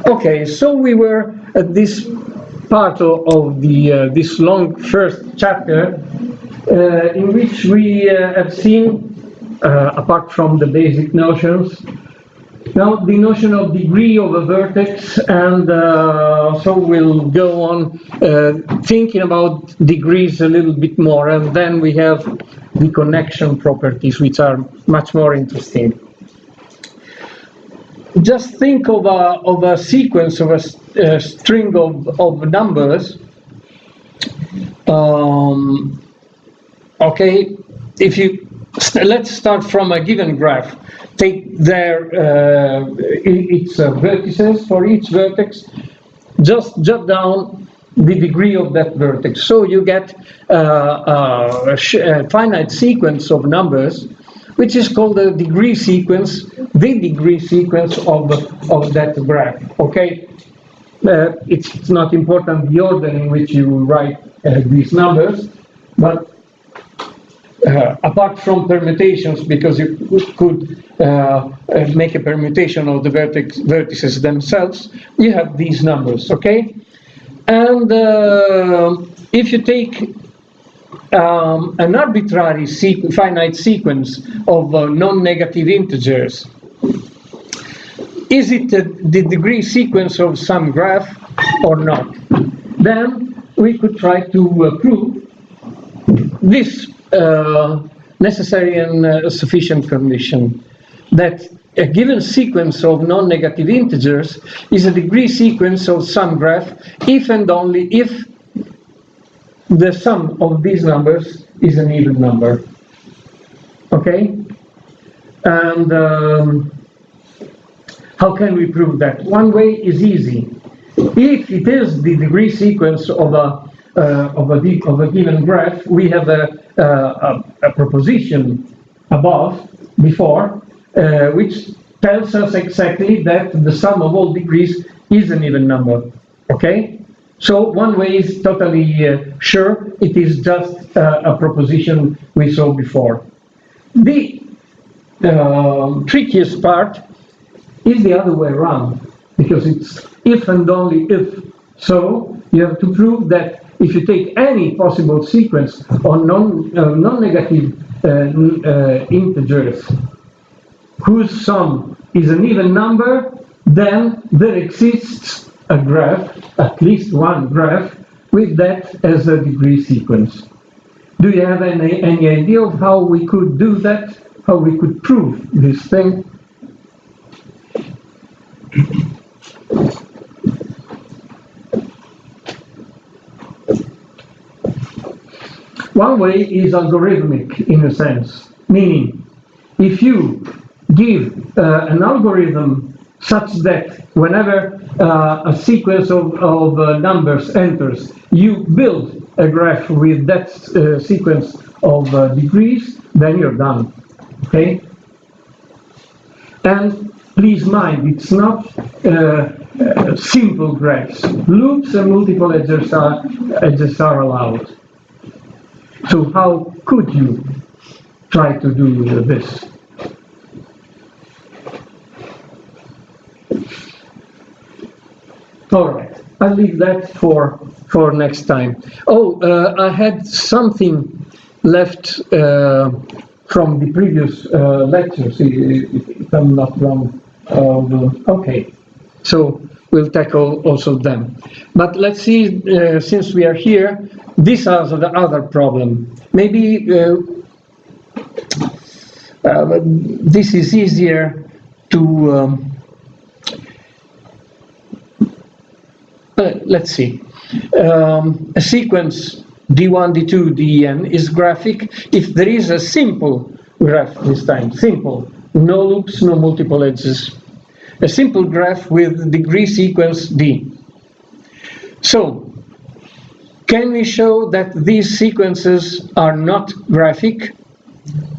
Okay, so we were at this part of the this long first chapter in which we have seen, apart from the basic notions, now the notion of degree of a vertex, and so we'll go on thinking about degrees a little bit more, and then we have the connection properties, which are much more interesting. Just think of a sequence, of a string of numbers. Okay, if you let's start from a given graph. Take their its vertices. For each vertex, just jot down the degree of that vertex. So you get a finite sequence of numbers, which is called the degree sequence of that graph. Okay, it's not important the order in which you write these numbers, but apart from permutations, because you could make a permutation of the vertices themselves, you have these numbers. Okay, and if you take an arbitrary finite sequence of non-negative integers, is it the degree sequence of some graph or not? Then we could try to prove this necessary and sufficient condition, that a given sequence of non-negative integers is a degree sequence of some graph if and only if the sum of these numbers is an even number. Okay? And how can we prove that? One way is easy. If it is the degree sequence of a given graph, we have a proposition before, which tells us exactly that the sum of all degrees is an even number. Okay? So one way is totally sure, it is just a proposition we saw before. The trickiest part is the other way around, because it's if and only if. So you have to prove that if you take any possible sequence of non-negative integers whose sum is an even number, then there exists a graph, at least one graph, with that as a degree sequence. Do you have any idea of how we could do that? How we could prove this thing? One way is algorithmic, in a sense, meaning if you give an algorithm such that whenever a sequence of numbers enters, you build a graph with that sequence of degrees, then you're done. Okay? And please mind, it's not simple graphs. Loops and multiple edges are allowed. So how could you try to do this? All right, I'll leave that for next time. Oh, I had something left from the previous lectures, if I'm not wrong. Okay, so we'll tackle also them. But let's see, since we are here, this is the other problem. Maybe this is easier to... let's see. A sequence D1, D2, Dn is graphic if there is a simple graph this time. Simple. No loops, no multiple edges. A simple graph with degree sequence D. So, can we show that these sequences are not graphic?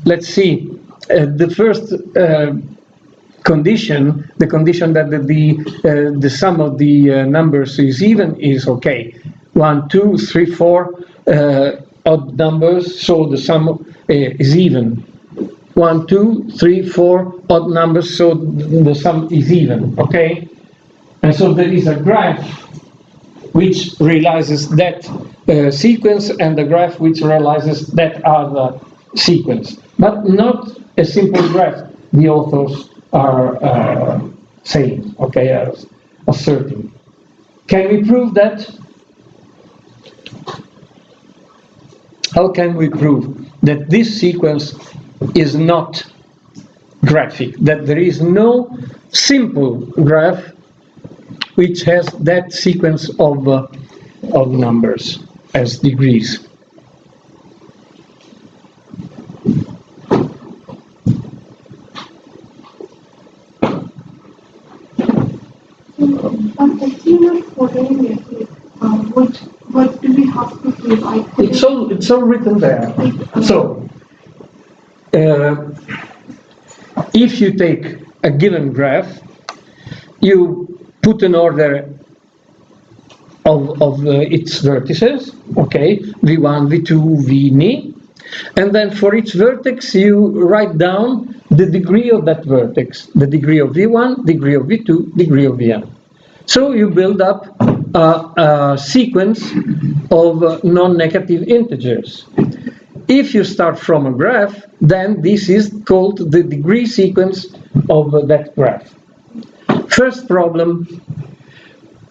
Let's see. The first condition, the condition that the sum of the numbers is even, is okay. 1, 2, 3, 4 odd numbers, so the sum is even. 1, 2, 3, 4 odd numbers, so the sum is even. Okay. And so there is a graph which realizes that sequence and the graph which realizes that other sequence, but not a simple graph the authors are saying, okay, are asserting. Can we prove that? How can we prove that this sequence is not graphic, that there is no simple graph which has that sequence of numbers as degrees? But the keyword for what do we have to prove? It's all written there. So, if you take a given graph, you put an order of its vertices, okay, V1, V2, Vn, and then for each vertex you write down the degree of that vertex, the degree of V1, degree of V2, degree of Vn. So you build up a sequence of non-negative integers. If you start from a graph, then this is called the degree sequence of that graph. First problem,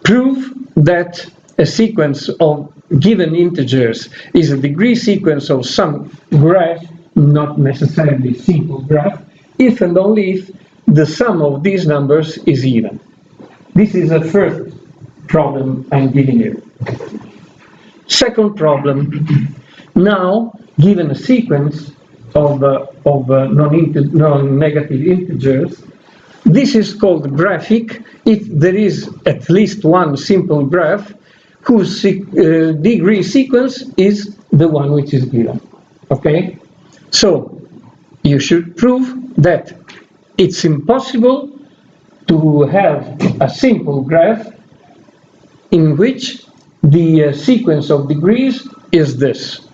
prove that a sequence of given integers is a degree sequence of some graph, not necessarily simple graph, if and only if the sum of these numbers is even. This is the first problem I'm giving you. Second problem, now given a sequence of non-negative integers, this is called graphic if there is at least one simple graph whose degree sequence is the one which is given. Okay? So, you should prove that it's impossible to have a simple graph in which the sequence of degrees is this.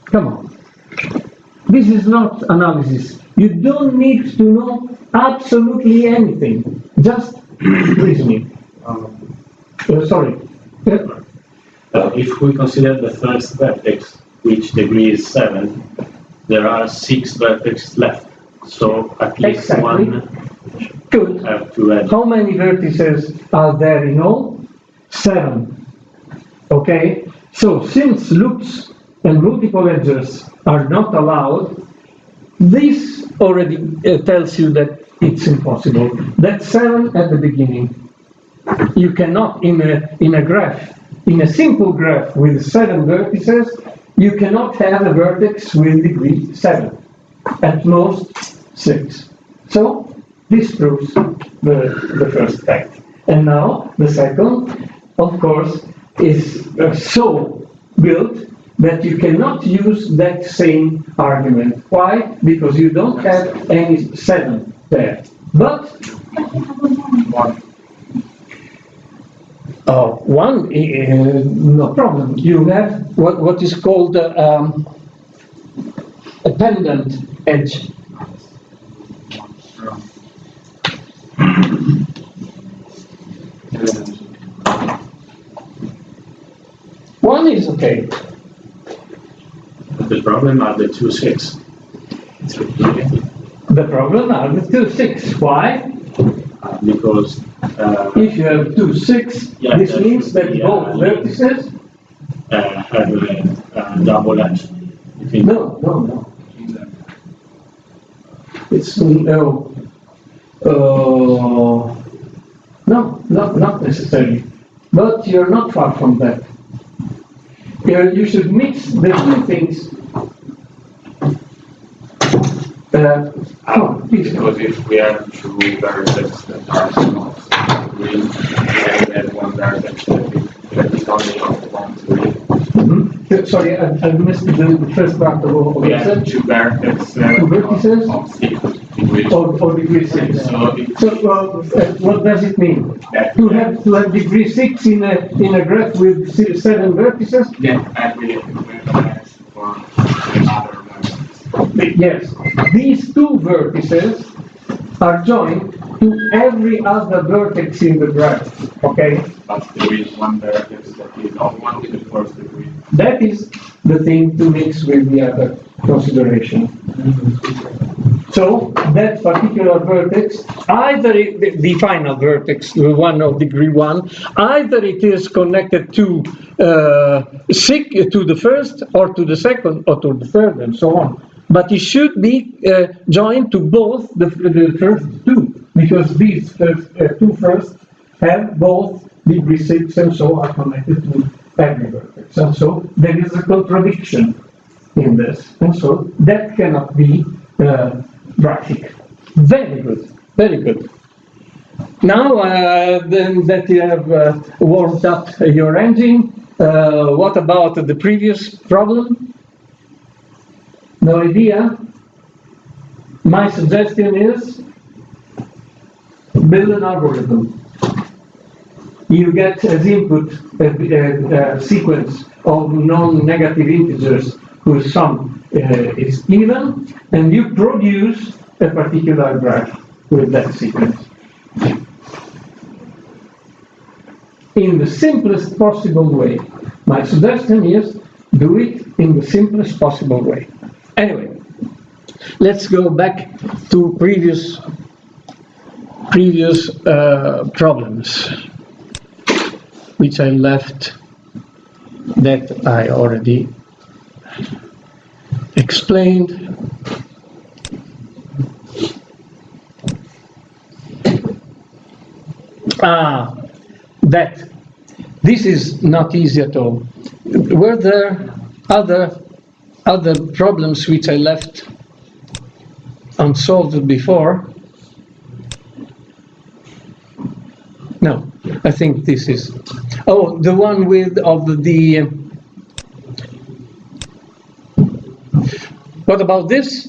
Come on. This is not analysis. You don't need to know absolutely anything. Just reasoning. Sorry. If we consider the first vertex, which degree is 7, there are 6 vertices left. So at least Exactly. one Good. have to add. How many vertices are there in all? 7. Okay? So since loops and multiple edges are not allowed, this already tells you that it's impossible. That's 7 at the beginning. You cannot, in a graph, in a simple graph with 7 vertices, you cannot have a vertex with degree 7. At most 6. So this proves the first fact. And now the second, of course, is so built that you cannot use that same argument. Why? Because you don't have any 7 there. But 1, no problem. You have what is called a pendant edge. One is okay. The problem are the 2, 6. The problem are the 2, 6. Why? Because if you have 2, 6, yeah, this means that both vertices have a double edge. No. It's not necessarily. But you're not far from that. You should mix the two things. Because if we have 2 vertices that are small, we have 1 vertex that is only of 1 degree. Sorry, I missed the first part of what We you have said. 2 vertices of 6 degrees. Or degree 6. So what does it mean? To have degree 6 in a graph with 7 vertices? Then every vertex for another vertex. Yes. These 2 vertices are joined to every other vertex in the graph, okay? But there is one vertex that is not one in the first degree. That is the thing to mix with the other consideration. So that particular vertex, either the final vertex, the one of degree 1, either it is connected to the first, or to the second, or to the third, and so on. But it should be joined to both the first two, because these two first have both degree 6 and so are connected to every vertex. And so there is a contradiction in this. And so that cannot be graphic. Very good, very good. Now then that you have warmed up your engine, what about the previous problem? No idea? My suggestion is build an algorithm. You get as input a sequence of non-negative integers whose sum is even, and you produce a particular graph with that sequence. In the simplest possible way. My suggestion is do it in the simplest possible way. Anyway, let's go back to previous problems, which I left that I already explained. That this is not easy at all. Were there other problems which I left unsolved before? No, I think this is. Oh, the one with the. What about this?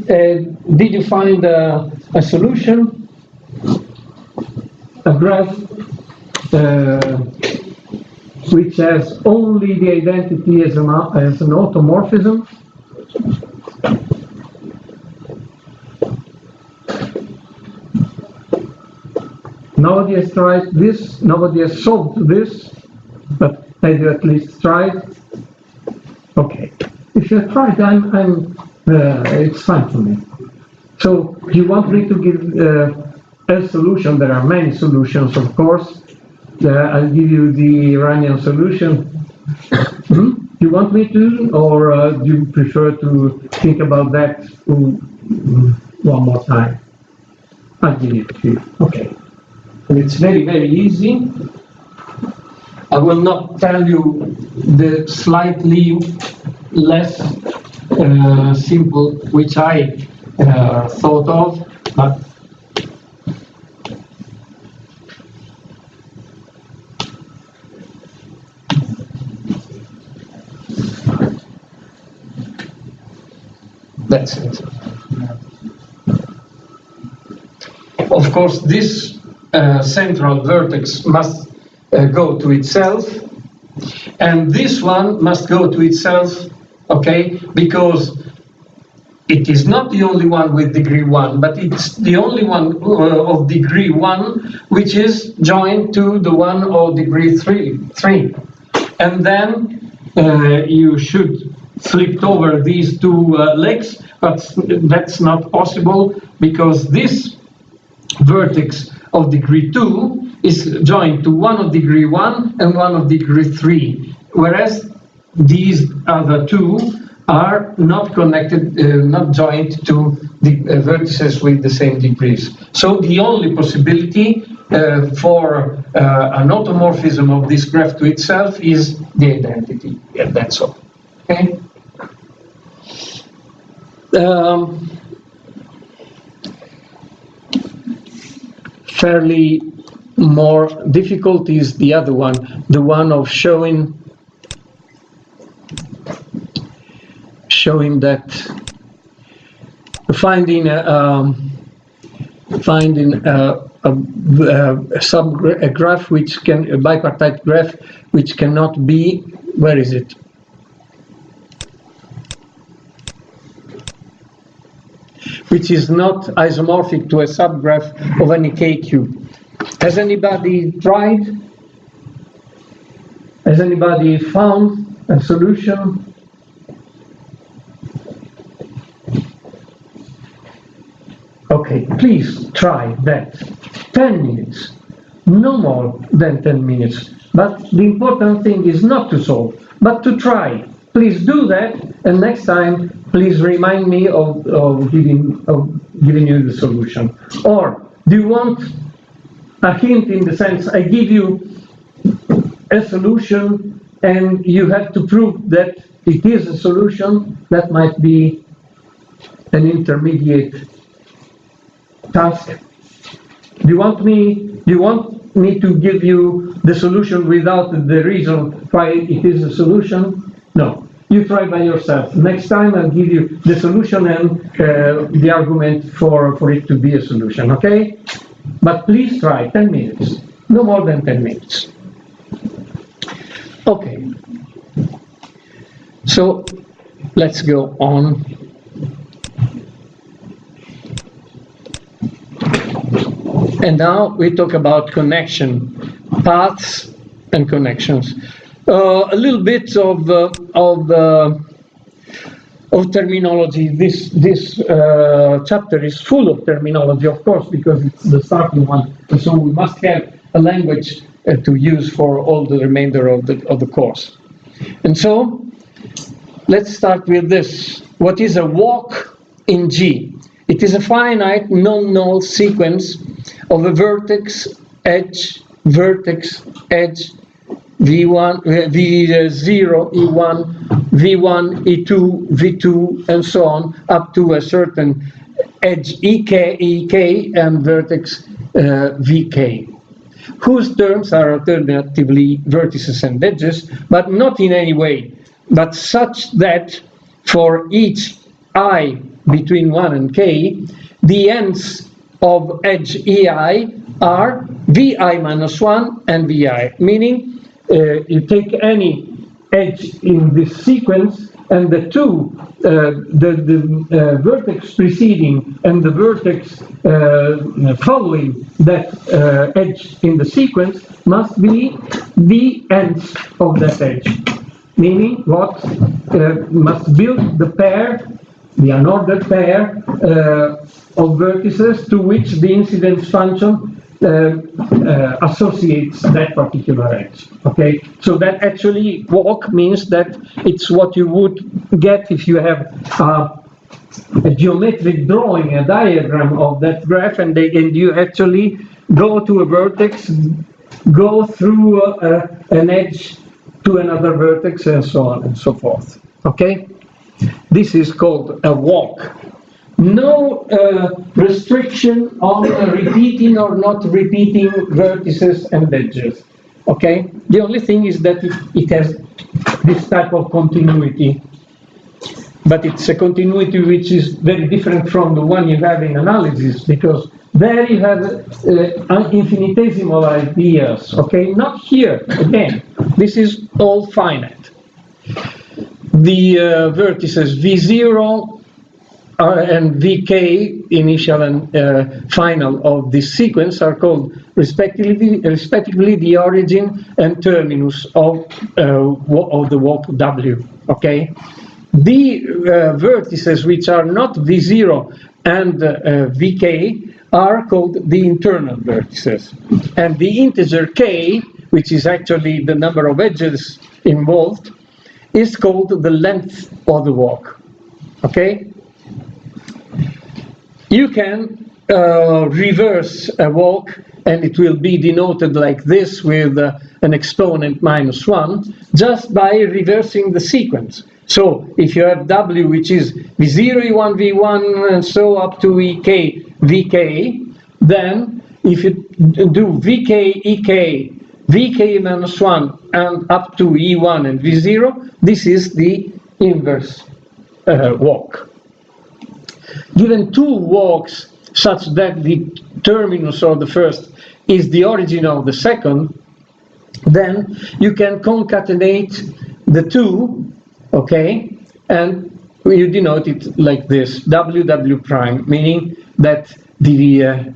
Did you find a solution? A graph which has only the identity as an automorphism? Nobody has tried this, nobody has solved this, but have you at least tried? Okay. If you have tried, it's fine for me. So, you want me to give a solution? There are many solutions, of course. I'll give you the Iranian solution. You want me to, or do you prefer to think about that one more time? I'll give it to you. Okay. And it's very, very easy. I will not tell you the slightly less simple, which I thought of, but that's it. Of course, this central vertex must go to itself, and this one must go to itself, okay, because it is not the only one with degree 1, but it's the only one of degree 1 which is joined to the one of degree 3. And then you should flip over these two legs, but that's not possible because this vertex of degree 2 is joined to one of degree 1 and one of degree 3, whereas these other two are not connected, not joined to the vertices with the same degrees. So the only possibility for an automorphism of this graph to itself is the identity. Yeah, that's all. Okay. Fairly more difficult is the other one, the one of showing that finding a graph which can, a bipartite graph which cannot be, where is it? which is not isomorphic to a subgraph of any K cube. Has anybody tried? Has anybody found a solution? Okay, please try that. 10 minutes, no more than 10 minutes. But the important thing is not to solve, but to try. Please do that, and next time, please remind me of giving you the solution. Or do you want a hint in the sense I give you a solution and you have to prove that it is a solution? That might be an intermediate task. Do you want me to give you the solution without the reason why it is a solution? No. You try by yourself. Next time I'll give you the solution and the argument for it to be a solution, okay? But please try 10 minutes, no more than 10 minutes. Okay. So let's go on. And now we talk about connection, paths and connections. A little bit of terminology. This chapter is full of terminology, of course, because it's the starting one. And so we must have a language to use for all the remainder of the course. And so let's start with this. What is a walk in G? It is a finite non-null sequence of a vertex, edge, V1, V0, E1, V1, E2, V2, and so on, up to a certain edge EK, and vertex VK, whose terms are alternatively vertices and edges, but not in any way, but such that for each I between 1 and K, the ends of edge EI are VI minus 1 and VI, meaning you take any edge in this sequence and the two, the vertex preceding and the vertex following that edge in the sequence must be the ends of that edge, meaning what? Must build the pair, the unordered pair of vertices to which the incidence function associates that particular edge. Okay, so that actually walk means that it's what you would get if you have a geometric drawing, a diagram of that graph, and you actually go to a vertex, go through an edge to another vertex, and so on and so forth. Okay, this is called a walk. No restriction on repeating or not repeating vertices and edges. Okay, the only thing is that it has this type of continuity, but it's a continuity which is very different from the one you have in analysis, because there you have infinitesimal ideas. Okay, not here. Again, this is all finite. The vertices V0 and Vk, initial and final of this sequence, are called respectively the origin and terminus of the walk W. Okay, the vertices which are not V0 and Vk are called the internal vertices, and the integer k, which is actually the number of edges involved, is called the length of the walk. Okay. You can reverse a walk, and it will be denoted like this with an exponent -1, just by reversing the sequence. So if you have W, which is V0, E1, V1, and so up to EK, VK, then if you do VK, EK, VK -1, and up to E1 and V0, this is the inverse walk. Given two walks such that the terminus of the first is the origin of the second, then you can concatenate the two, okay, and you denote it like this, WW prime, meaning that the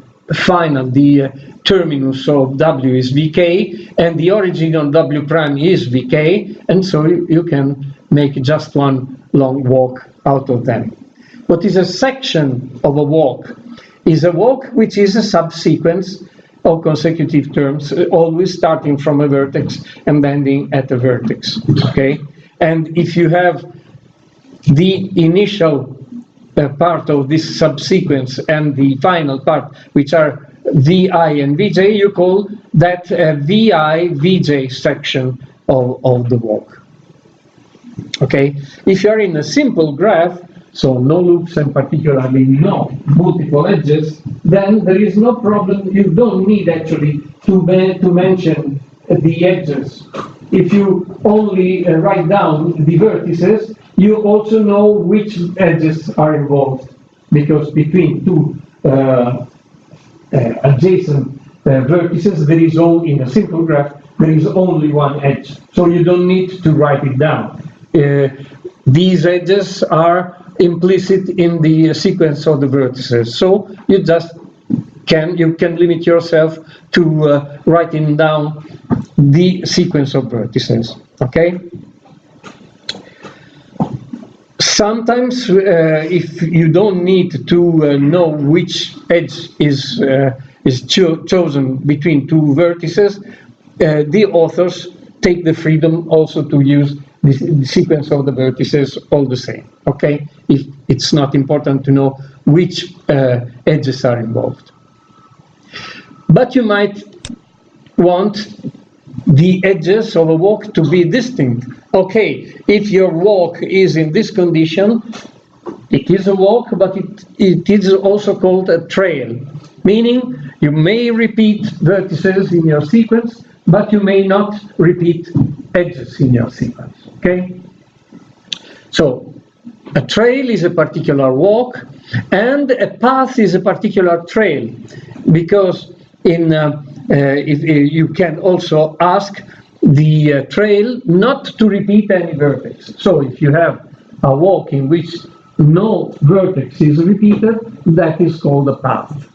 terminus of W is VK, and the origin on W prime is VK, and so you can make just one long walk out of them. What is a section of a walk? Is a walk which is a subsequence of consecutive terms, always starting from a vertex and ending at a vertex, okay? And if you have the initial part of this subsequence and the final part, which are VI and VJ, you call that VI VJ section of the walk. Okay, if you are in a simple graph, so no loops and particularly no multiple edges, then there is no problem. You don't need actually to mention the edges. If you only write down the vertices, you also know which edges are involved, because between two adjacent vertices, there is only, in a simple graph, there is only one edge. So you don't need to write it down. These edges are implicit in the sequence of the vertices. So you just can limit yourself to writing down the sequence of vertices, okay? Sometimes, if you don't need to know which edge is chosen between two vertices, the authors take the freedom also to use the sequence of the vertices all the same, okay? If it's not important to know which edges are involved. But you might want the edges of a walk to be distinct. Okay, if your walk is in this condition, it is a walk, but it is also called a trail, meaning you may repeat vertices in your sequence, but you may not repeat edges in your sequence, okay? So a trail is a particular walk, and a path is a particular trail, because if you can also ask the trail not to repeat any vertex. So if you have a walk in which no vertex is repeated, that is called a path,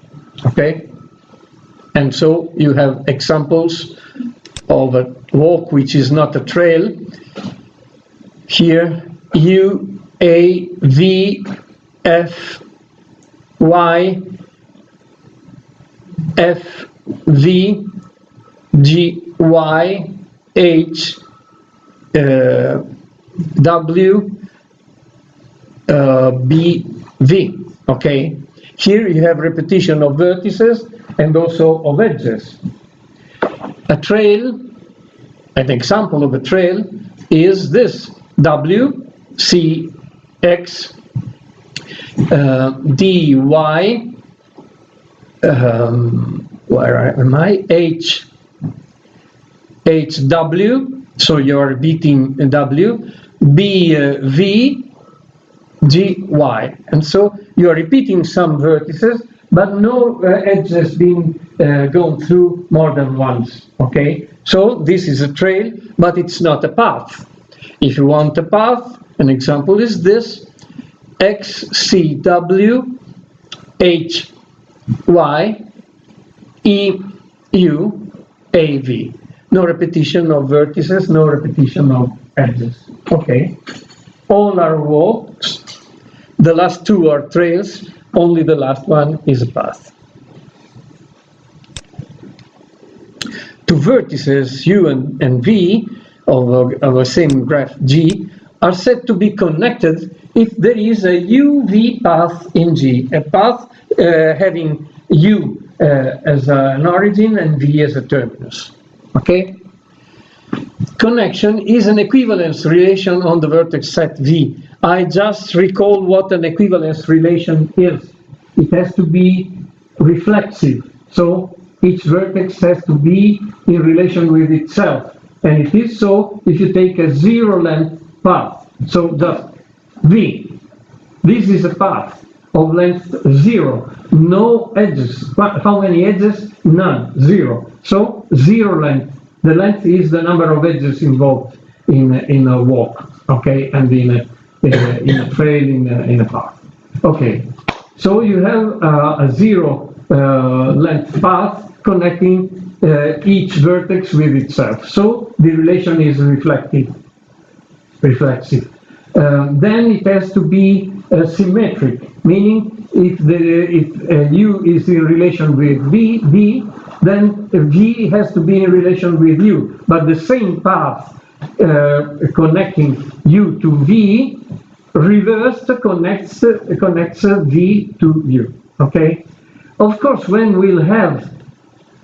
okay? And so you have examples of a walk which is not a trail. Here, U, A, V, F, Y, F, V, G, Y, H, W, B, V, okay? Here you have repetition of vertices and also of edges. A trail, an example of a trail is this: W, C, X, D, Y, where am I? H, W, so you're repeating W, B, V, G, Y. And so you're repeating some vertices, but no edges being gone through more than once, okay? So this is a trail, but it's not a path. If you want a path, an example is this: X, C, W, H, Y, E, U, A, V. No repetition of vertices, no repetition of edges, okay? All are walks. The last two are trails, only the last one is a path. Two vertices, U and V, of a same graph G, are said to be connected if there is a UV path in G, a path having U as an origin and V as a terminus, okay? Connection is an equivalence relation on the vertex set V. I just recall what an equivalence relation is. It has to be reflexive, so each vertex has to be in relation with itself, and it is so if you take a zero length path. So just V, this is a path of length 0, no edges. How many edges? None, 0. So 0 length. The length is the number of edges involved in a walk, okay, and in in a trail, in a path. Okay, so you have a zero length path connecting each vertex with itself. So the relation is reflexive. Then it has to be symmetric, meaning if U is in relation with V, then V has to be in relation with U. But the same path connecting U to V reversed connects V to U. Okay. Of course, when we'll have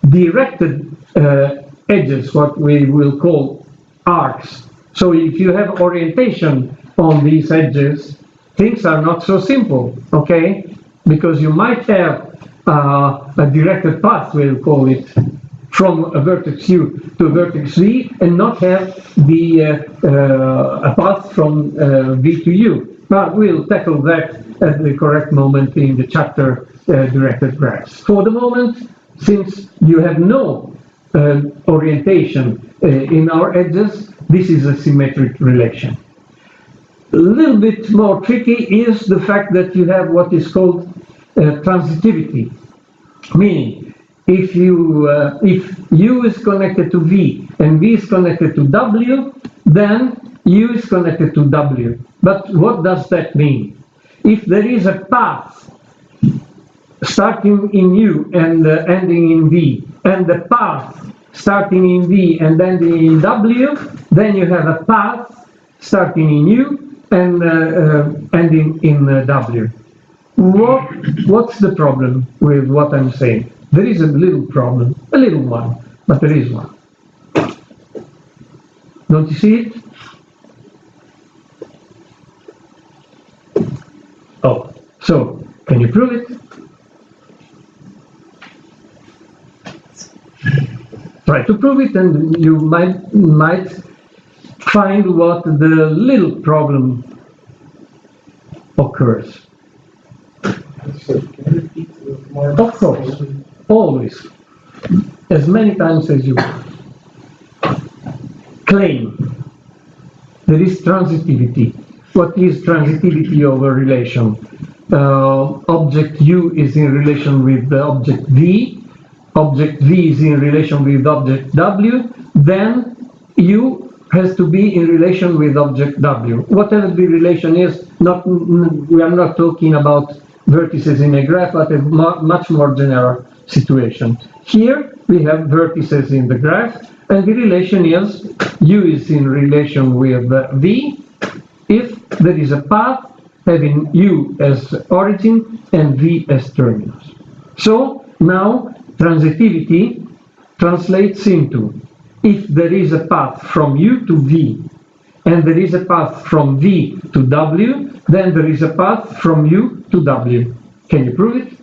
directed edges, what we will call arcs. So if you have orientation on these edges, things are not so simple, okay? Because you might have a directed path, we'll call it, from a vertex U to a vertex V, and not have a path from V to U. But we'll tackle that at the correct moment in the chapter directed graphs. For the moment, since you have no orientation in our edges, this is a symmetric relation. A little bit more tricky is the fact that you have what is called transitivity, meaning if U is connected to V and V is connected to W, then U is connected to W. But what does that mean? If there is a path starting in U and ending in V, and the path starting in V and ending in W, then you have a path starting in U and ending in W. What's the problem with what I'm saying? There is a little problem, a little one, but there is one. Don't you see it? Oh, so can you prove it? Try to prove it, and you might find what the little problem occurs. Of course, always, as many times as you want. Claim. There is transitivity. What is transitivity of a relation? Object U is in relation with the object V. Object V is in relation with object W. Then U has to be in relation with object W. Whatever the relation is, we are not talking about vertices in a graph, but a much more general situation. Here we have vertices in the graph, and the relation is U is in relation with V if there is a path having U as origin and V as terminus. So now transitivity translates into if there is a path from U to V and there is a path from V to W, then there is a path from U to W. Can you prove it?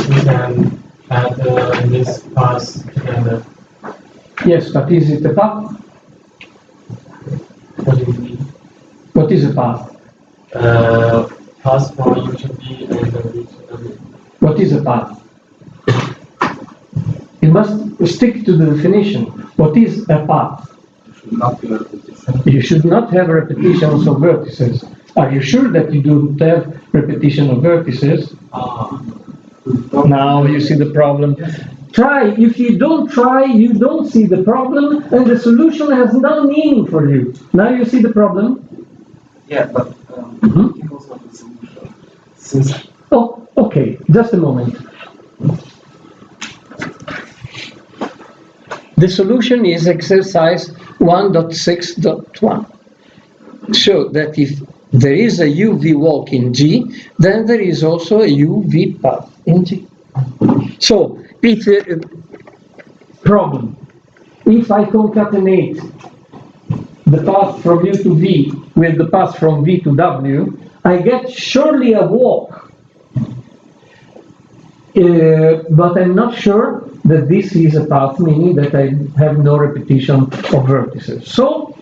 We can add this path together. Yes, but is it a path? What do you mean? What is a path? Path from U to V and V to W. What is a path? You must stick to the definition. What is a path? You should not have repetitions of vertices. Are you sure that you don't have repetition of vertices? Now you see the problem. Try. If you don't try, you don't see the problem, and the solution has no meaning for you. Now you see the problem? Yeah, but it was not the solution. Oh, okay. Just a moment. The solution is exercise 1.6.1. Show that if there is a UV walk in G, then there is also a UV path in G. So, problem. If I concatenate the path from U to V with the path from V to W, I get surely a walk. But I'm not sure that this is a path, meaning that I have no repetition of vertices. So,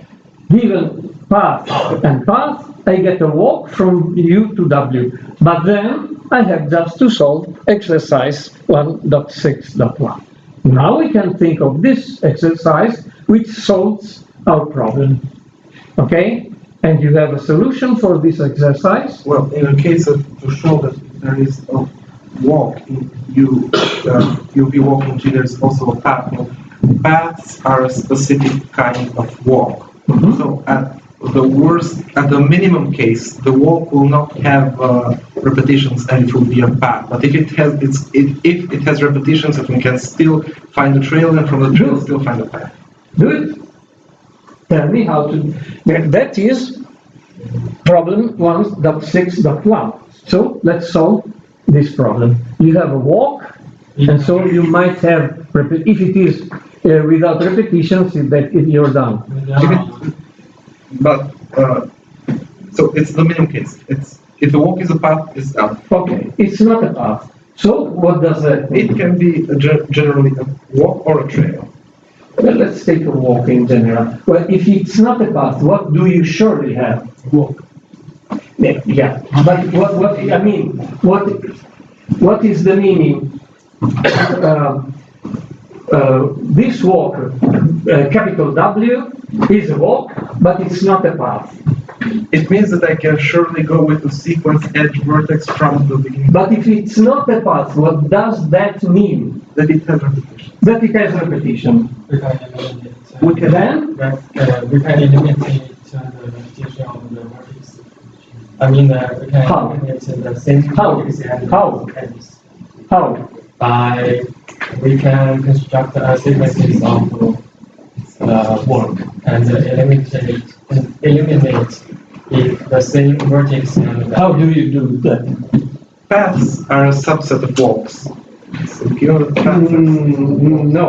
given path and path, I get a walk from U to W. But then I have just to solve exercise 1.6.1. Now we can think of this exercise which solves our problem. Okay? And you have a solution for this exercise? Well, in a case of, to show that if there is a walk in you'll be walking G, there's also a path. Well, paths are a specific kind of walk. Mhm. So at the minimum case, the walk will not have repetitions and it will be a path. But if it has repetitions, then we can still find the trail, and from the trail still find the path. Do it. Tell me how to. That is problem 1.6.1. So let's solve this problem. You have a walk, and so you might have, if it is without repetitions, you're done. But so it's the minimum case. It's if the walk is a path, it's done. Okay, it's not a path. So what does that mean? It can be generally a walk or a trail. Well, let's take a walk in general. Well, if it's not a path, what do you surely have? Walk. Yeah, but what I mean, what is the meaning? This walk, capital W, is a walk, but it's not a path. It means that I can surely go with a sequence edge vertex from the beginning. But if it's not a path, what does that mean? That it has repetition. That it has repetition. We can eliminate. We can then? We can eliminate the repetition of the vertex. I mean, we can How? eliminate the same How? vertex and How? edges. How? We can construct a sequences of work and eliminate the same vertex and How do you do that? Paths are a subset of walks. So given the paths No.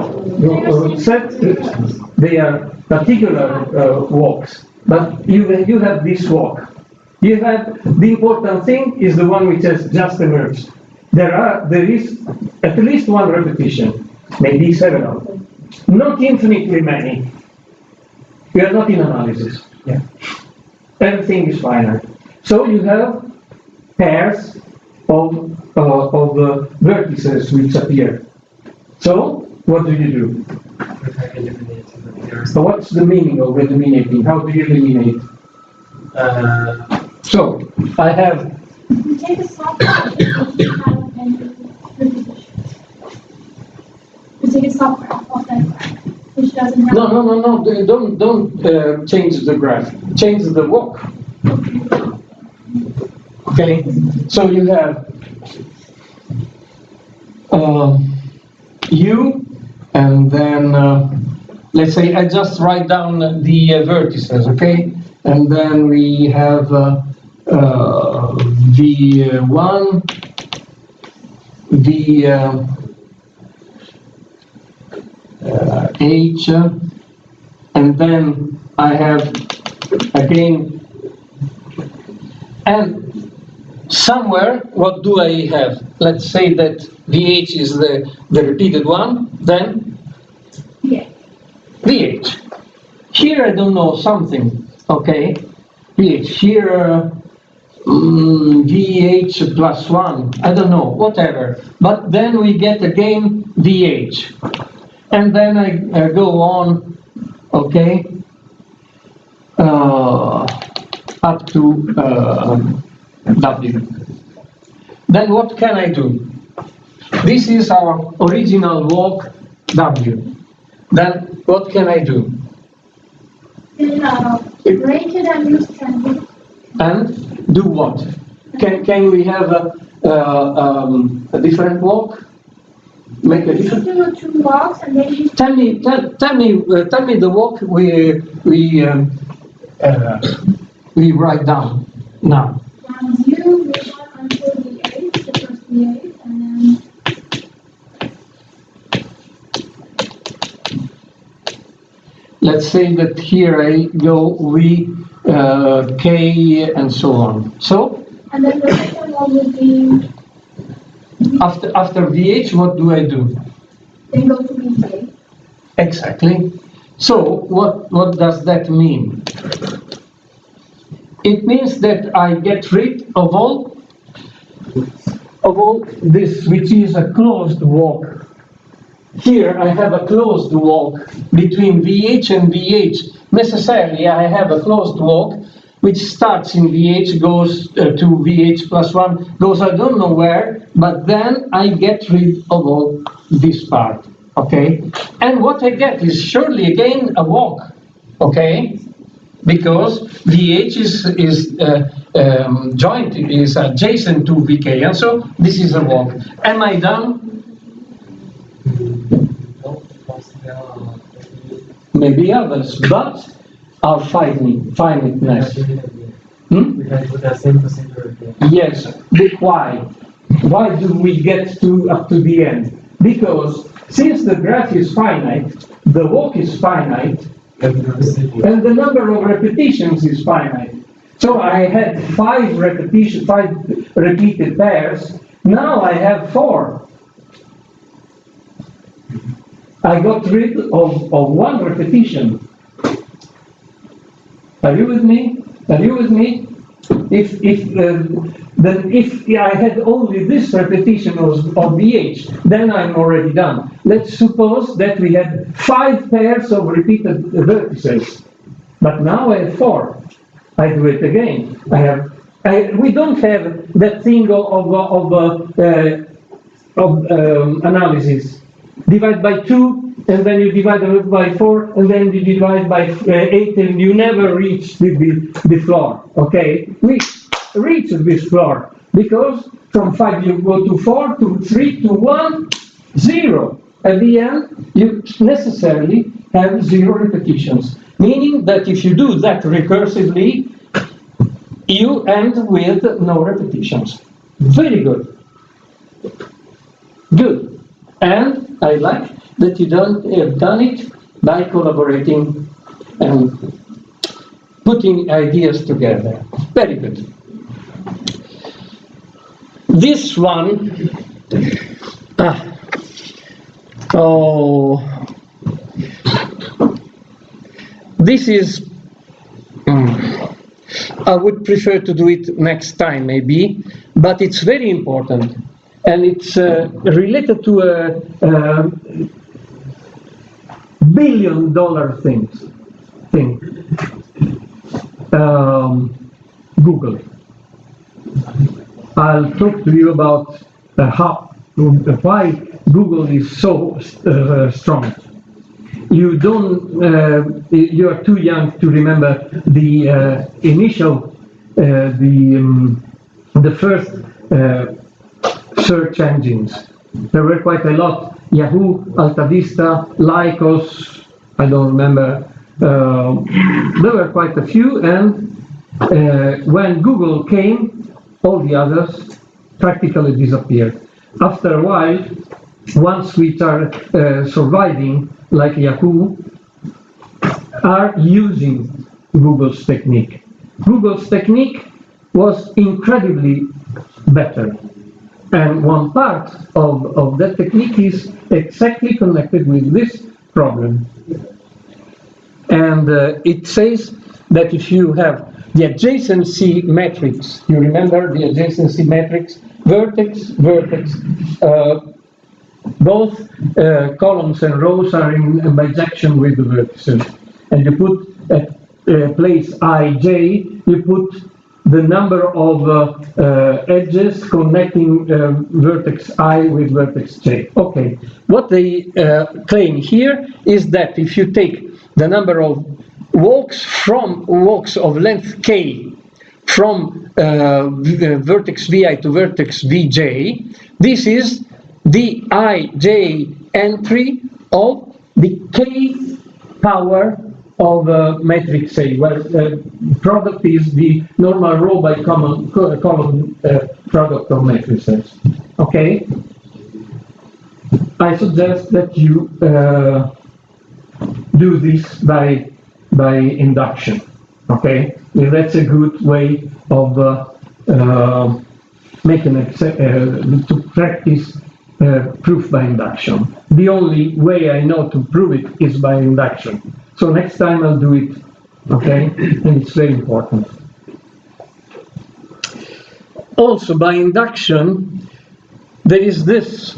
They are particular walks, but you have this walk. You have the important thing is the one which has just emerged. There is at least one repetition, maybe several, not infinitely many. We are not in analysis. Yeah. Everything is finite. So you have pairs of vertices which appear. So what do you do? we can eliminate the pairs. So what's the meaning of eliminating? How do you eliminate? So I have. You take a software, you have any repetitions. You take a software of that graph, which doesn't have. No. Don't change the graph. Change the walk. Okay. So you have U, and then let's say I just write down the vertices, okay? And then we have V1, H, and then I have again, and somewhere, what do I have? Let's say that VH is the repeated one, then Yeah. VH. Here I don't know something, okay? VH, here VH plus 1, I don't know, whatever. But then we get again VH. And then I go on, okay, up to W. Then what can I do? This is our original walk W. Then what can I do? Break it and use transit. And do what? Can we have a different walk? Make a different. Do two walks and then you. Tell me the walk we write down now. From U, V1 until V8, the first V8, and then. Let's say that here I go V, K, and so on. So And then the second one would be, after VH, what do I do? then go to V8. Exactly. So what does that mean? It means that I get rid of all this, which is a closed walk. here I have a closed walk between VH and VH. Necessarily, I have a closed walk which starts in VH, goes to VH plus 1, goes I don't know where, but then I get rid of all this part, okay? And what I get is surely again a walk, okay? Because VH is joint, is adjacent to VK, and so this is a walk. Am I done? Maybe others, but our finiteness. We can put a same procedure again. Yes, why? Why do we get up to the end? Because since the graph is finite, the walk is finite, and the number of repetitions is finite. So I had 5 repeated pairs, now I have 4. I got rid of 1 repetition. Are you with me? Are you with me? If I had only this repetition of VH, then I'm already done. Let's suppose that we had 5 pairs of repeated vertices, but now I have 4. I do it again. We don't have that thing of analysis. Divide by 2, and then you divide it by 4, and then you divide by 8, and you never reach the floor, okay? We reach this floor, because from 5 you go to 4, to 3, to 1, 0. At the end, you necessarily have 0 repetitions, meaning that if you do that recursively, you end with no repetitions. Very good. Good. And I like that you have done it by collaborating and putting ideas together. Very good. This one, this is, I would prefer to do it next time maybe, but it's very important. And it's related to a billion-dollar thing. Google. I'll talk to you about why Google is so strong. You don't. You are too young to remember the initial, the first. Search engines. There were quite a lot. Yahoo, AltaVista, Lycos, I don't remember. There were quite a few, and when Google came, all the others practically disappeared. After a while, ones which are surviving, like Yahoo, are using Google's technique. Google's technique was incredibly better. And one part of that technique is exactly connected with this problem. And it says that if you have the adjacency matrix, you remember the adjacency matrix, vertex, vertex, both columns and rows are in bijection with the vertices. And you put at place ij, you put the number of edges connecting vertex I with vertex j. Okay, what they claim here is that if you take the number of walks of length k from vertex vi to vertex vj, this is the ij entry of the k power of matrix A, where product is the normal row by column product of matrices. Okay? I suggest that you do this by induction. Okay? That's a good way of making to practice proof by induction. The only way I know to prove it is by induction. So next time I'll do it, okay? And it's very important. Also, by induction, there is this.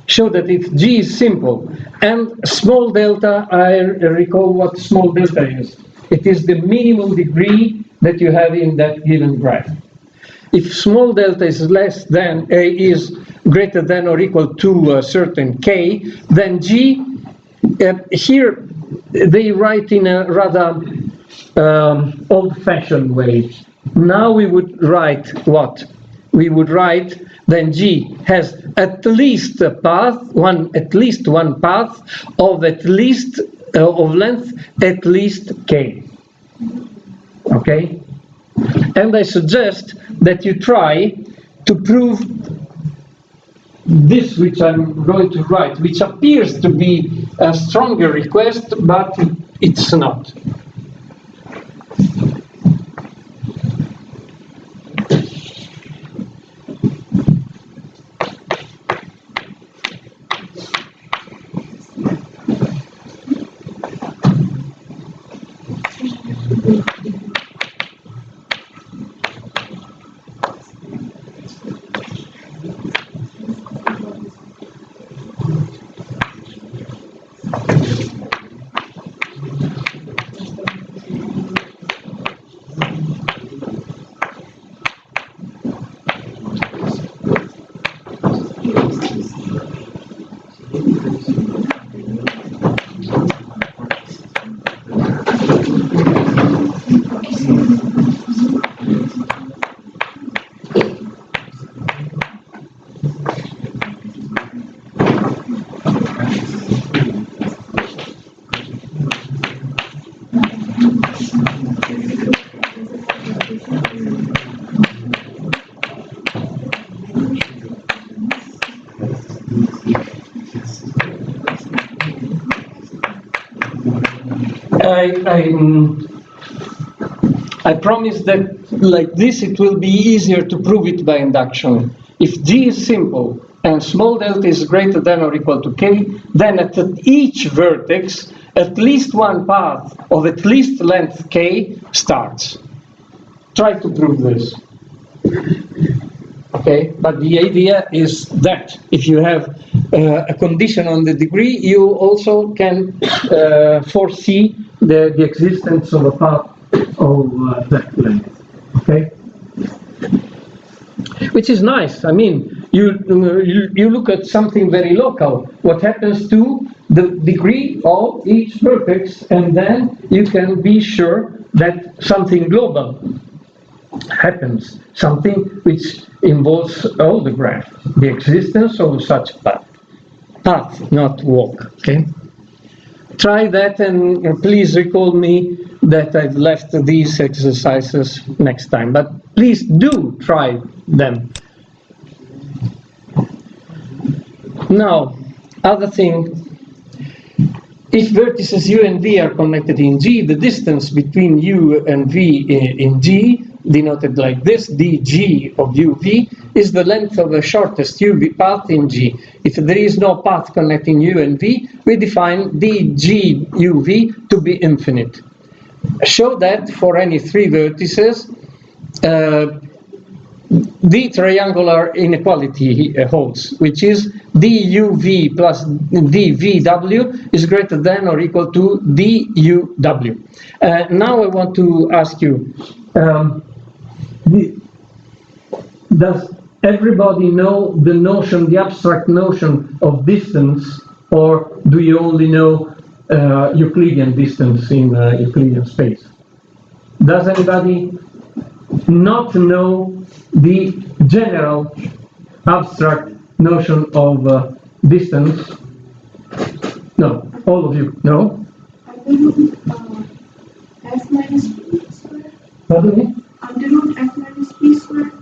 Show that if G is simple, And small delta, I recall what small delta is. It is the minimum degree that you have in that given graph. If small delta is less than, is greater than or equal to a certain k, then G, here they write in a rather old-fashioned way. Now we would write what? We would write then G has at least a path, at least one path of at least of length at least k. Okay? And I suggest that you try to prove this, which I'm going to write, which appears to be a stronger request, but it's not. I promise that like this it will be easier to prove it by induction. If G is simple and small delta is greater than or equal to k, then at each vertex at least one path of at least length k starts. Try to prove this. Okay, but the idea is that if you have a condition on the degree, you also can foresee the existence of a path of that length. Okay, which is nice. I mean, you look at something very local. What happens to the degree of each vertex, and then you can be sure that something global happens, something which involves all the graph, the existence of such path, not walk. Okay. Try that, and please recall me that I've left these exercises next time. But please do try them. Now, other thing, if vertices U and V are connected in G, the distance between U and V in G, denoted like this, dg of uv, is the length of the shortest uv path in G. If there is no path connecting U and V, we define dg uv to be infinite. Show that for any three vertices, the triangular inequality holds, which is duv plus dvw is greater than or equal to duw. Now I want to ask you, does everybody know the notion, the abstract notion of distance, or do you only know Euclidean distance in Euclidean space? Does anybody not know the general abstract notion of distance? No, all of you, no? F minus p square. Pardon me? Under root f minus p square.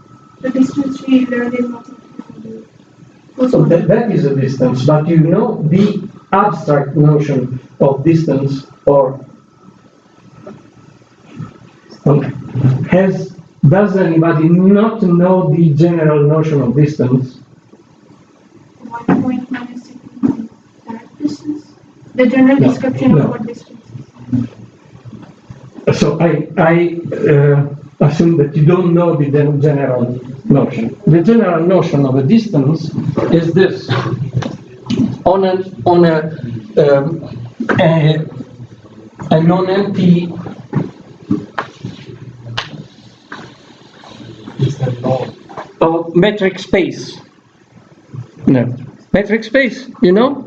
The distance we learned in mathematics. So that is a distance, but you know the abstract notion of distance, or does anybody not know the general notion of distance? 1 point minus second that distance. The general description of what distance is. So I assume that you don't know the general notion. The general notion of a distance is this. On a a non-empty metric space. No. Metric space, you know?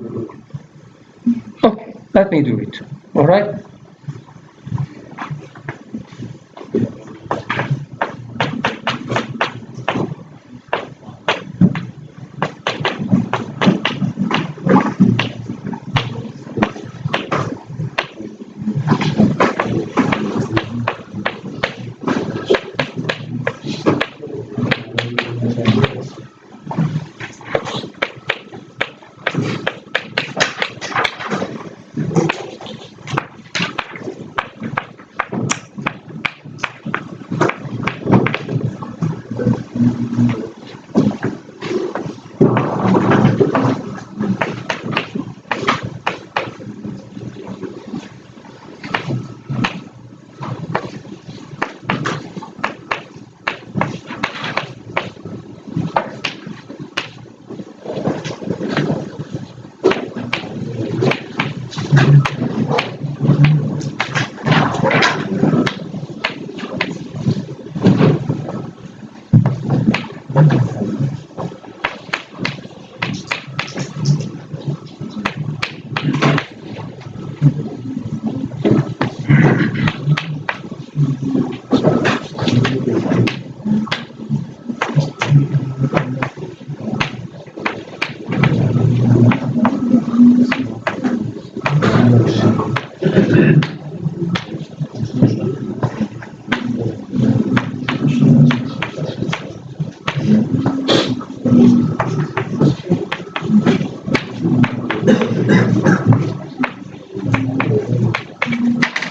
Okay, let me do it. All right?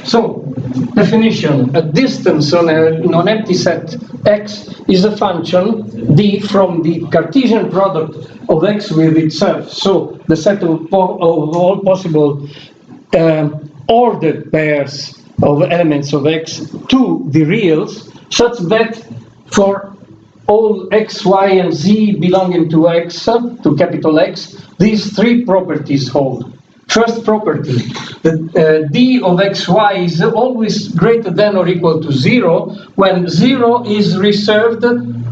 So, definition, a distance on a non-empty set X is a function d from the Cartesian product of X with itself. So, the set of all possible ordered pairs of elements of X to the reals, such that for all X, Y, and Z belonging to X, to capital X, these three properties hold. First property, the d of xy is always greater than or equal to 0 when 0 is reserved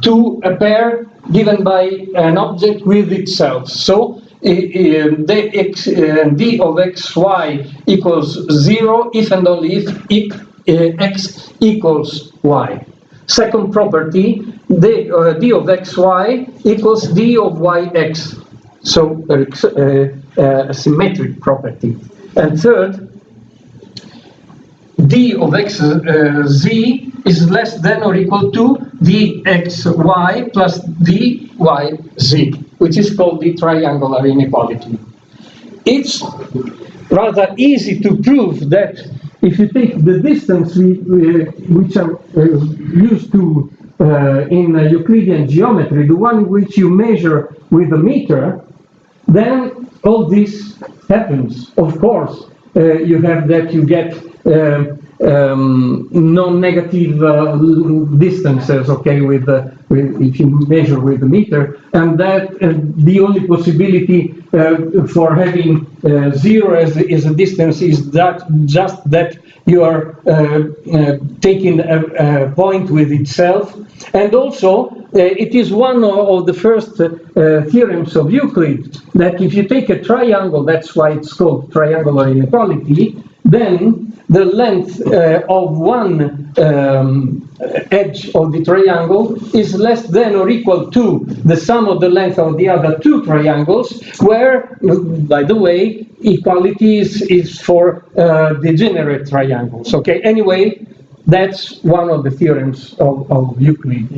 to a pair given by an object with itself. So d of xy equals 0 if and only if x equals y. Second property, d of xy equals d of yx. So a symmetric property. And third, d of xz is less than or equal to dxy plus dyz, which is called the triangular inequality. It's rather easy to prove that if you take the distance which are used to in Euclidean geometry, the one which you measure with a meter, then all this happens. Of course, you have that you get non-negative distances, okay, with if you measure with the meter, and that the only possibility for having 0 as a distance is that just that you are taking a point with itself, and also it is one of the first theorems of Euclid that if you take a triangle, that's why it's called triangular inequality, then the length of one edge of the triangle is less than or equal to the sum of the length of the other two triangles, where, by the way, equality is for degenerate triangles. Okay, anyway, that's one of the theorems of Euclid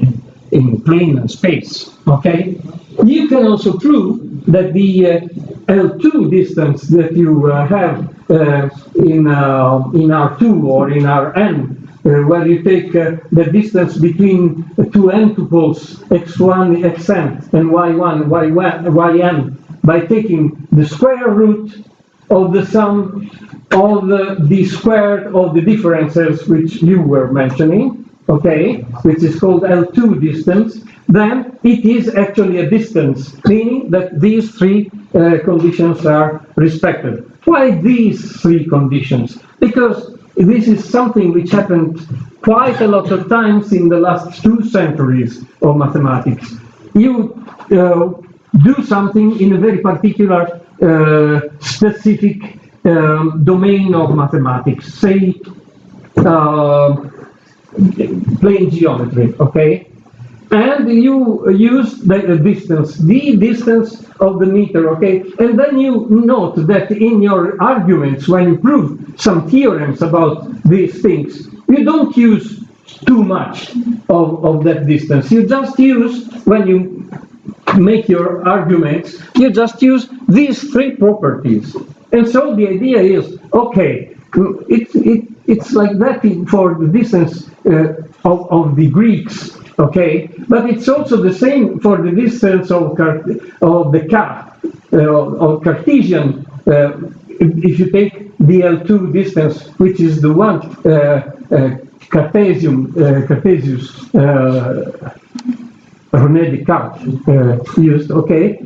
in plane space. Okay, you can also prove that the L2 distance that you have in R2 or in Rn, where you take the distance between two n-tuples x1, xn, and y1, yn, by taking the square root of the sum of the squared of the differences which you were mentioning, okay, which is called L2 distance, then it is actually a distance, meaning that these three conditions are respected. Why these three conditions? Because this is something which happened quite a lot of times in the last 2 centuries of mathematics. You do something in a very particular specific domain of mathematics, say plane geometry, okay? And you use the distance of the meter, okay? And then you note that in your arguments, when you prove some theorems about these things, you don't use too much of that distance. You just use, when you make your arguments, you just use these 3 properties. And so the idea is, okay, it's like that for the distance of the Greeks, okay? But it's also the same for the distance of the Cartesian. If you take the L2 distance, which is the one Cartesius René Descartes used, okay?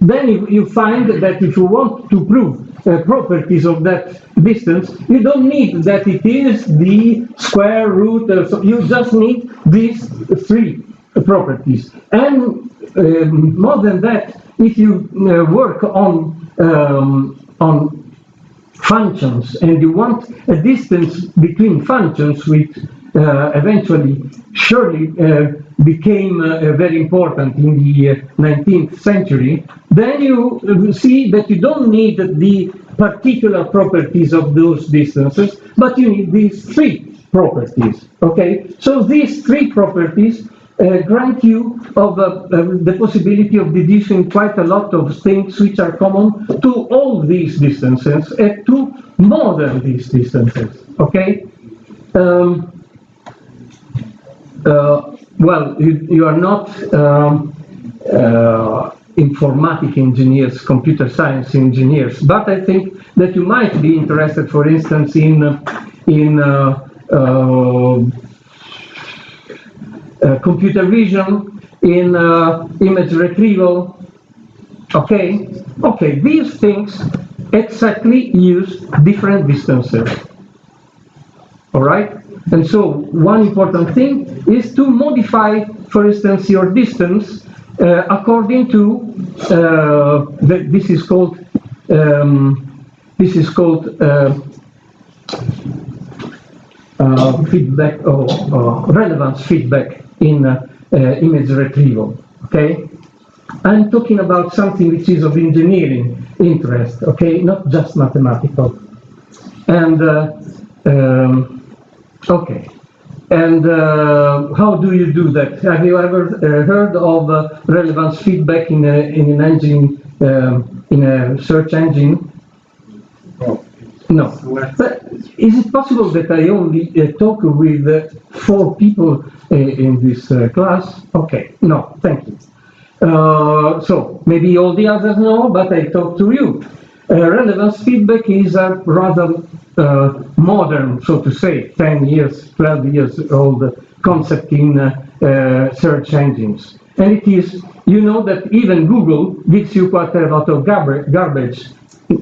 Then you find that if you want to prove properties of that distance, you don't need that it is the square root, so you just need these 3 properties. And more than that, if you work on functions and you want a distance between functions, which eventually surely became very important in the 19th century, then you see that you don't need the particular properties of those distances, but you need these 3 properties, okay? So these 3 properties grant you of the possibility of deducing quite a lot of things which are common to all these distances and to more than these distances, okay? Well, you are not informatic engineers, computer science engineers, but I think that you might be interested, for instance, in computer vision, in image retrieval. Okay, these things exactly use different distances. All right, and so one important thing is to modify, for instance, your distance according to this is called feedback or relevance feedback in image retrieval. Okay, I'm talking about something which is of engineering interest. Okay, not just mathematical. And okay. And how do you do that? Have you ever heard of relevance feedback in an engine, in a search engine? No. But is it possible that I only talk with 4 people in this class? Okay. No, thank you. So maybe all the others know, but I talk to you. Relevance feedback is a rather modern, so to say, 10 years, 12 years old concept in search engines. And it is, you know that even Google gives you quite a lot of garbage.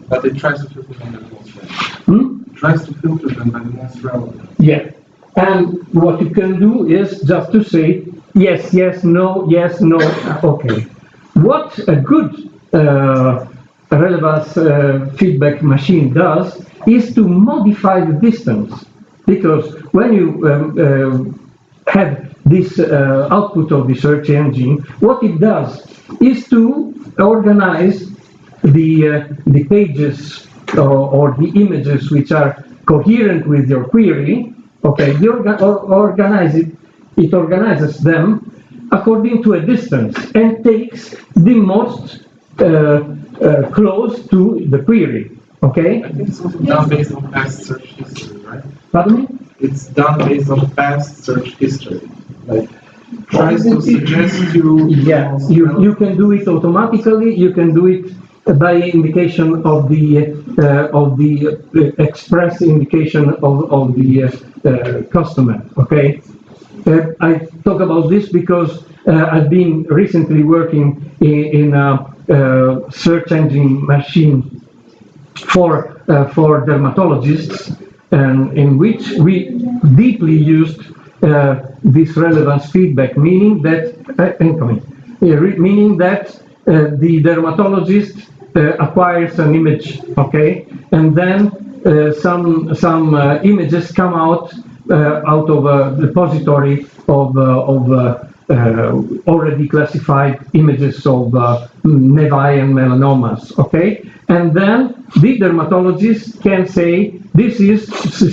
But it tries to filter them by the most relevant. Tries to filter them by the most relevant. Yeah. And what you can do is just to say, yes, no, okay. What a good relevance feedback machine does is to modify the distance, because when you have this output of the search engine, what it does is to organize the pages or the images which are coherent with your query. Okay, it organizes them according to a distance and takes the most close to the query. Okay? I think it's also done based on past search history, right? Pardon me? It's done based on past search history. Like, tries to suggest you... Yeah, you can do it automatically, you can do it by indication of the express indication of the customer, okay? I talk about this because I've been recently working in a search engine machine for dermatologists, in which we deeply used this relevance feedback, meaning that the dermatologist acquires an image, okay, and then some images come out of a repository of already classified images of nevi and melanomas, okay? And then the dermatologist can say, this is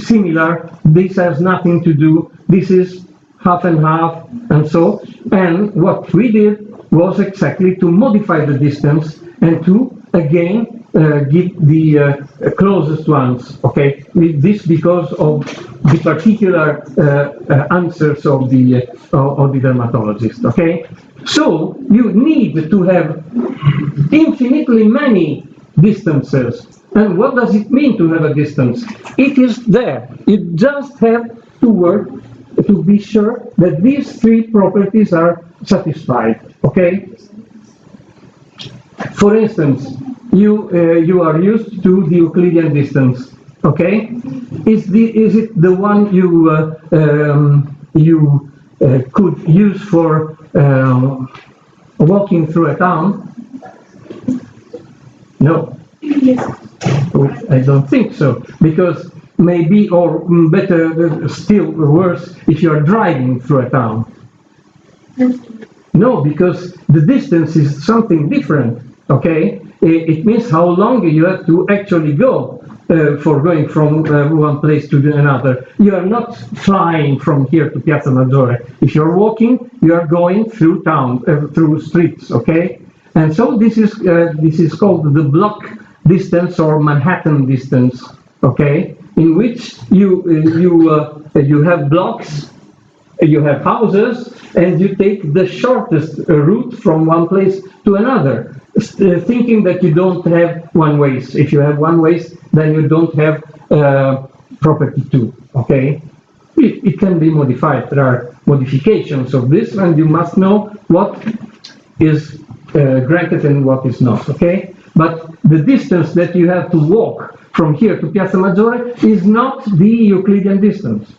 similar, this has nothing to do, this is half and half, and so. And what we did was exactly to modify the distance and to, again, give the closest ones, okay? This because of the particular answers of the dermatologist, okay? So you need to have infinitely many distances. And what does it mean to have a distance? It is there. You just have to work to be sure that these three properties are satisfied, okay? For instance, you are used to the Euclidean distance, okay? Is it the one you could use for walking through a town? No. Yes. I don't think so, because maybe, or better still worse, if you are driving through a town. No, because the distance is something different, okay? It means how long you have to actually go for going from one place to another. You are not flying from here to Piazza Maggiore. If you're walking, you are going through town, through streets, okay? And so this is called the block distance or Manhattan distance, okay? In which you have blocks, you have houses, and you take the shortest route from one place to another, thinking that you don't have one ways. If you have one ways, then you don't have property 2, okay? It can be modified. There are modifications of this, and you must know what is granted and what is not, okay? But the distance that you have to walk from here to Piazza Maggiore is not the Euclidean distance,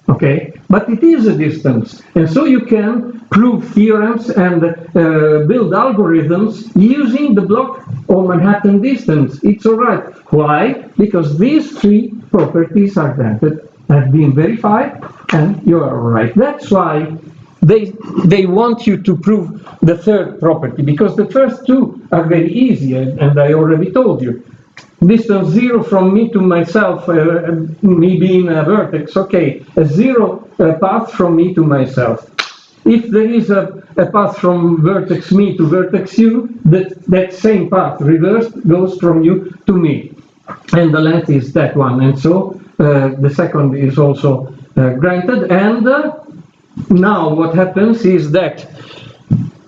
okay? But it is a distance, and so you can prove theorems and build algorithms using the block or Manhattan distance. It's all right. Why? Because these three properties are granted, have been verified, and you are right. That's why they want you to prove the third property, because the first two are very easy, and I already told you. Distance 0 from me to myself, me being a vertex, okay, a 0 path from me to myself. If there is a path from vertex me to vertex you, that same path reversed goes from you to me, and the length is that one, and so the second is also granted. And now what happens is that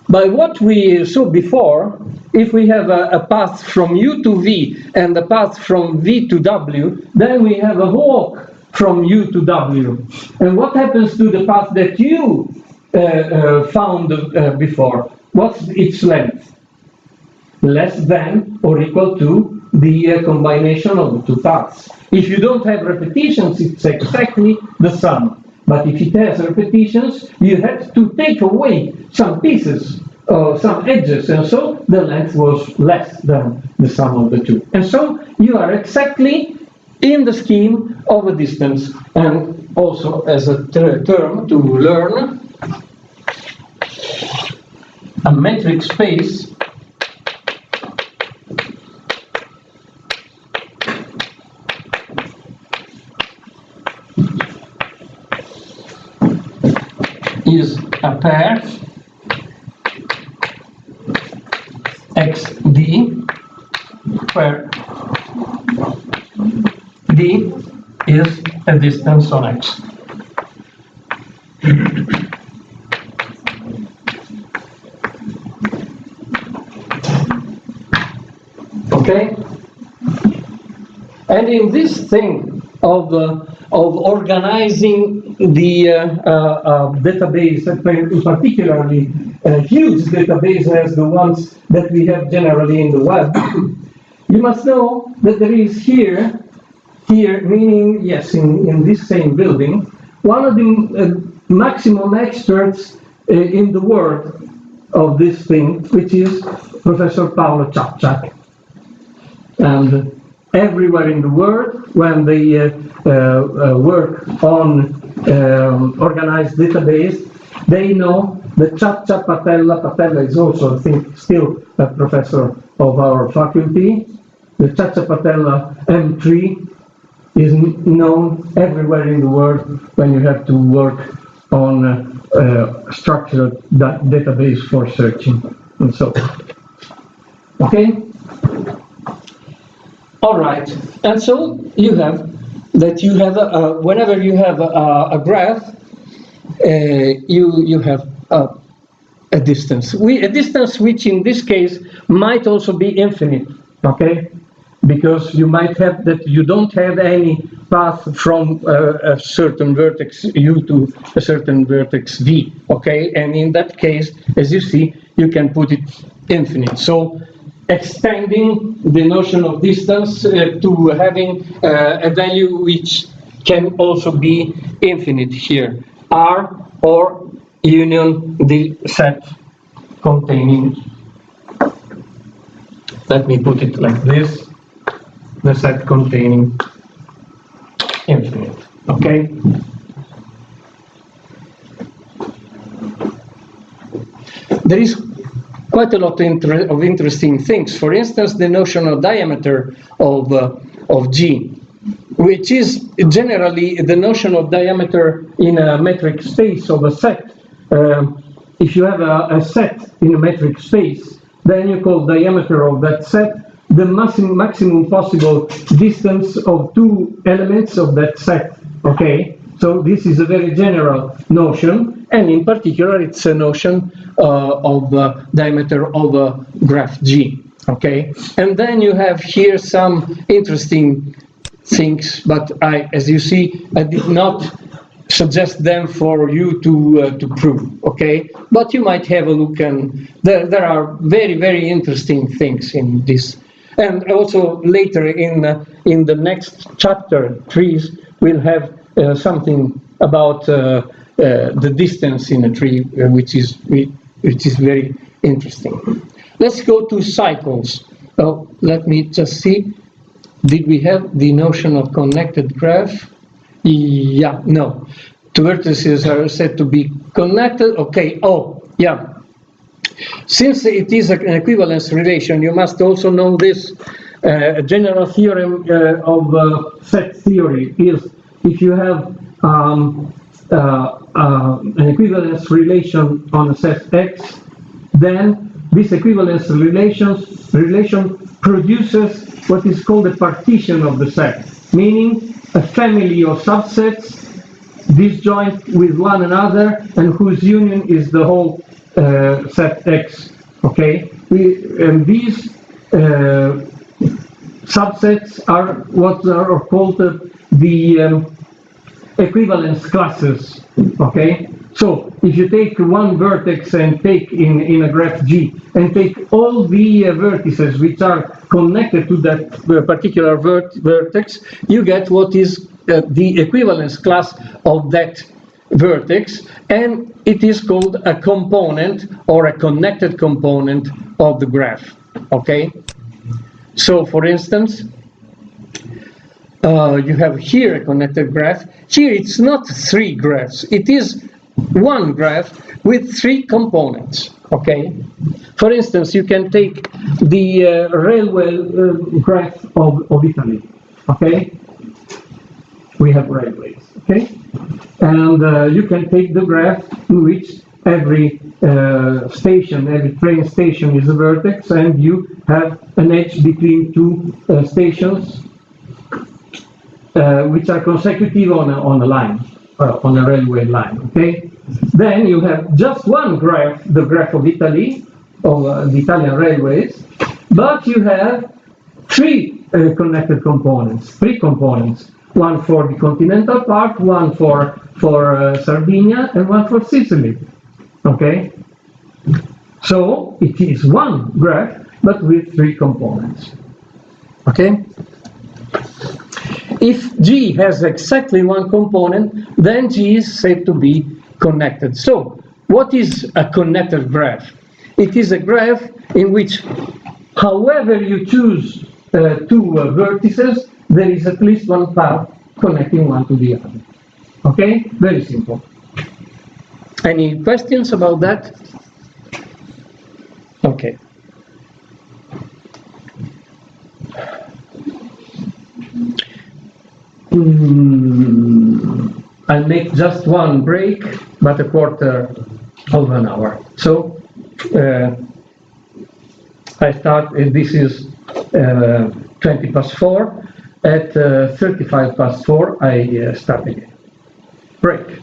by what we saw before, if we have a path from U to V and a path from V to W, then we have a walk from U to W. And what happens to the path that you found before? What's its length? Less than or equal to the combination of the two paths. If you don't have repetitions, it's exactly the sum. But if it has repetitions, you have to take away some pieces, some edges, and so the length was less than the sum of the two. And so you are exactly in the scheme of a distance. And also as a term to learn, a metric space is a pair xd, where d is a distance on x. Okay? And in this thing of organizing the database, particularly huge database as the ones that we have generally in the web, You must know that there is here meaning, yes, in this same building, one of the maximum experts in the world of this thing, which is Professor Paolo Ciaccia. And everywhere in the world, when they work on organized database, they know that Ciaccia, Patella is also, I think, still a professor of our faculty. The Ciaccia Patella M3 is known everywhere in the world when you have to work on structured database for searching and so on. Okay? All right. And so you have that you have whenever you have a graph, you have a distance. A distance which in this case might also be infinite. Okay? Because you might have that you don't have any path from a certain vertex U to a certain vertex V, okay? And in that case, as you see, you can put it infinite. So extending the notion of distance to having a value which can also be infinite here, R or union the set containing, let me put it like this, the set containing infinite, okay? There is quite a lot of interesting things. For instance, the notion of diameter of G, which is generally the notion of diameter in a metric space of a set. If you have a set in a metric space, then you call diameter of that set the maximum possible distance of two elements of that set, okay? So this is a very general notion, and in particular it's a notion of diameter of a graph G, okay? And then you have here some interesting things, but as you see, I did not suggest them for you to prove, okay? But you might have a look, and there are very, very interesting things in this. And also later in the next chapter, trees, we'll have something about the distance in a tree, which is very interesting. Let's go to cycles. Oh, let me just see. Did we have the notion of connected graph? Yeah, no. Two vertices are said to be connected. Okay. Oh, yeah. Since it is an equivalence relation, you must also know this. A general theorem of set theory is if you have an equivalence relation on a set X, then this equivalence relation produces what is called a partition of the set, meaning a family of subsets disjoint with one another and whose union is the whole set X, okay? These subsets are what are called the equivalence classes, okay? So if you take one vertex and take in a graph G and take all the vertices which are connected to that particular vertex, you get what is the equivalence class of that vertex, and it is called a component or a connected component of the graph, okay? So for instance, you have here a connected graph. Here it's not three graphs, it is one graph with three components, okay? For instance, you can take the railway graph of Italy, okay? We have railways, okay? And you can take the graph in which every station, every train station is a vertex, and you have an edge between two stations which are consecutive on a line, on a railway line, okay? Then you have just one graph, the graph of Italy, of the Italian railways, but you have three connected components, three components. One for the continental part, one for Sardinia, and one for Sicily, okay? So it is one graph, but with three components. okay? If G has exactly one component, then G is said to be connected. So, what is a connected graph? It is a graph in which, however you choose two vertices, there is at least one path connecting one to the other. Okay? Very simple. Any questions about that? Okay. I'll make just one break, but a quarter of an hour. So I start, this is 20 past 4. At 35 past 4, I start again. Break.